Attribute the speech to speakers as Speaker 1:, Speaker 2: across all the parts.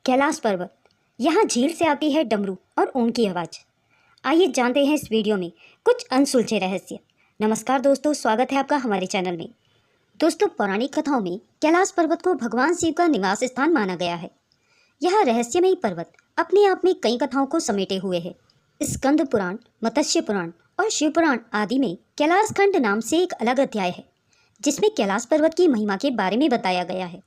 Speaker 1: कैलाश पर्वत, यहाँ झील से आती है डमरू और ओम की आवाज़। आइए जानते हैं इस वीडियो में कुछ अनसुलझे रहस्य। नमस्कार दोस्तों, स्वागत है आपका हमारे चैनल में। दोस्तों, पौराणिक कथाओं में कैलाश पर्वत को भगवान शिव का निवास स्थान माना गया है। यह रहस्यमयी पर्वत अपने आप में कई कथाओं को समेटे हुए है। स्कंद पुराण, मत्स्य पुराण और शिव पुराण आदि में कैलाश खंड नाम से एक अलग अध्याय है, जिसमें कैलाश पर्वत की महिमा के बारे में बताया गया है।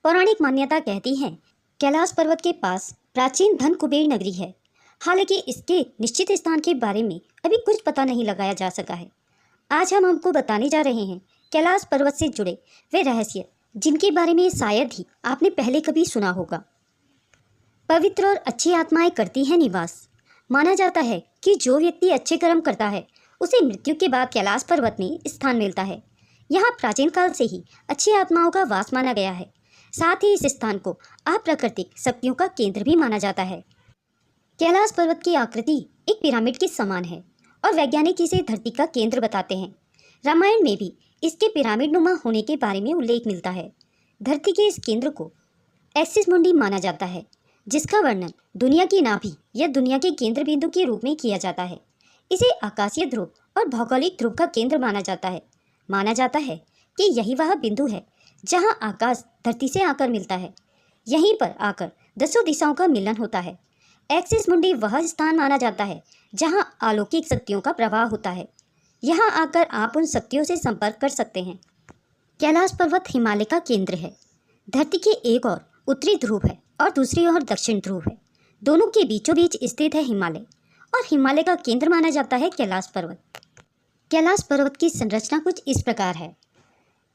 Speaker 1: पौराणिक मान्यता कहती है कैलाश पर्वत के पास प्राचीन धन कुबेर नगरी है। हालांकि इसके निश्चित स्थान के बारे में अभी कुछ पता नहीं लगाया जा सका है। आज हम आपको बताने जा रहे हैं कैलाश पर्वत से जुड़े वे रहस्य, जिनके बारे में शायद ही आपने पहले कभी सुना होगा। पवित्र और अच्छी आत्माएं करती हैं निवास। माना जाता है कि जो व्यक्ति अच्छे कर्म करता है उसे मृत्यु के बाद कैलाश पर्वत में स्थान मिलता है। यहाँ प्राचीन काल से ही अच्छी आत्माओं का वास माना गया है। साथ ही इस स्थान को अप्राकृतिक शक्तियों का केंद्र भी माना जाता है। कैलाश पर्वत की आकृति एक पिरामिड के समान है और वैज्ञानिक इसे धरती का केंद्र बताते हैं। रामायण में भी इसके पिरामिड नुमा होने के बारे में उल्लेख मिलता है। धरती के इस केंद्र को एक्सिस मुंडी माना जाता है, जिसका वर्णन दुनिया की नाभि या दुनिया के केंद्र बिंदु के रूप में किया जाता है। इसे आकाशीय ध्रुव और भौगोलिक ध्रुव का केंद्र माना जाता है। माना जाता है कि यही वह बिंदु है जहां आकाश धरती से आकर मिलता है। यहीं पर आकर 10 दिशाओं का मिलन होता है। एक्सिस मुंडी वह स्थान माना जाता है जहां अलौकिक शक्तियों का प्रवाह होता है। यहां आकर आप उन शक्तियों से संपर्क कर सकते हैं। कैलाश पर्वत हिमालय का केंद्र है। धरती के एक ओर उत्तरी ध्रुव है और दूसरी ओर दक्षिण ध्रुव है। दोनों के बीचों बीच स्थित है हिमालय, और हिमालय का केंद्र माना जाता है कैलाश पर्वत। कैलाश पर्वत की संरचना कुछ इस प्रकार है।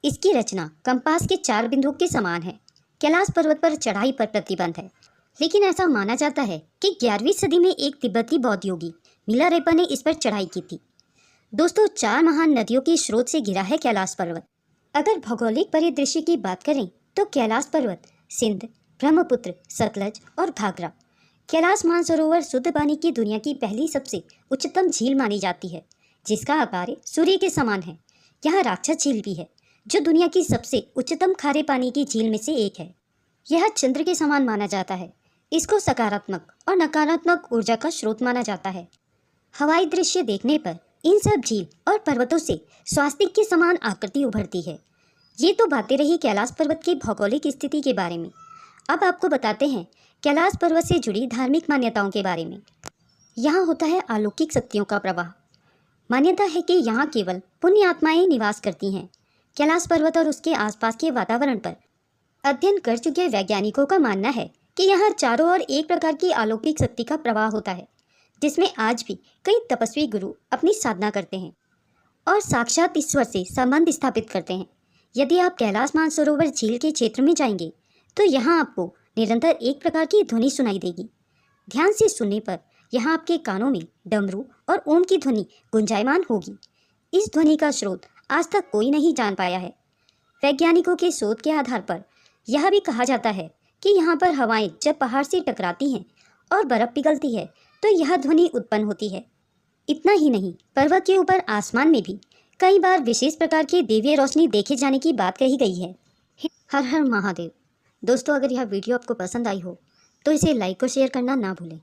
Speaker 1: इसकी रचना कंपास के 4 बिंदुओं के समान है। कैलाश पर्वत पर चढ़ाई पर प्रतिबंध है, लेकिन ऐसा माना जाता है कि 11वीं सदी में एक तिब्बती बौद्ध योगी मिलारेपा ने इस पर चढ़ाई की थी। दोस्तों, 4 महान नदियों के स्रोत से घिरा है कैलाश पर्वत। अगर भौगोलिक परिदृश्य की बात करें तो कैलाश पर्वत सिंध, ब्रह्मपुत्र, सतलज और घाघरा। कैलाश मानसरोवर शुद्ध पानी की दुनिया की पहली सबसे उच्चतम झील मानी जाती है, जिसका आकार सूर्य के समान है। यहाँ राक्षस झील भी है, जो दुनिया की सबसे उच्चतम खारे पानी की झील में से एक है। यह चंद्र के समान माना जाता है। इसको सकारात्मक और नकारात्मक ऊर्जा का स्रोत माना जाता है। हवाई दृश्य देखने पर इन सब झील और पर्वतों से स्वास्तिक के समान आकृति उभरती है। ये तो बातें रही कैलाश पर्वत की भौगोलिक स्थिति के बारे में। अब आपको बताते हैं कैलाश पर्वत से जुड़ी धार्मिक मान्यताओं के बारे में। यहाँ होता है अलौकिक शक्तियों का प्रवाह। मान्यता है कि यहाँ केवल पुण्य आत्माएं निवास करती हैं। कैलाश पर्वत और उसके आसपास के वातावरण पर अध्ययन कर चुके वैज्ञानिकों का मानना है कि यहाँ चारों ओर एक प्रकार की अलौकिक शक्ति का प्रवाह होता है, जिसमें आज भी कई तपस्वी गुरु अपनी साधना करते हैं और साक्षात ईश्वर से संबंध स्थापित करते हैं। यदि आप कैलाश मानसरोवर झील के क्षेत्र में जाएंगे तो यहाँ आपको निरंतर एक प्रकार की ध्वनि सुनाई देगी। ध्यान से सुनने पर यहाँ आपके कानों में डमरू और ओम की ध्वनि गुंजायमान होगी। इस ध्वनि का स्रोत आज तक कोई नहीं जान पाया है। वैज्ञानिकों के शोध के आधार पर यह भी कहा जाता है कि यहाँ पर हवाएं जब पहाड़ से टकराती हैं और बर्फ़ पिघलती है तो यह ध्वनि उत्पन्न होती है। इतना ही नहीं, पर्वत के ऊपर आसमान में भी कई बार विशेष प्रकार की दिव्य रोशनी देखे जाने की बात कही गई है। हर हर महादेव। दोस्तों, अगर यह वीडियो आपको पसंद आई हो तो इसे लाइक और शेयर करना ना भूलें।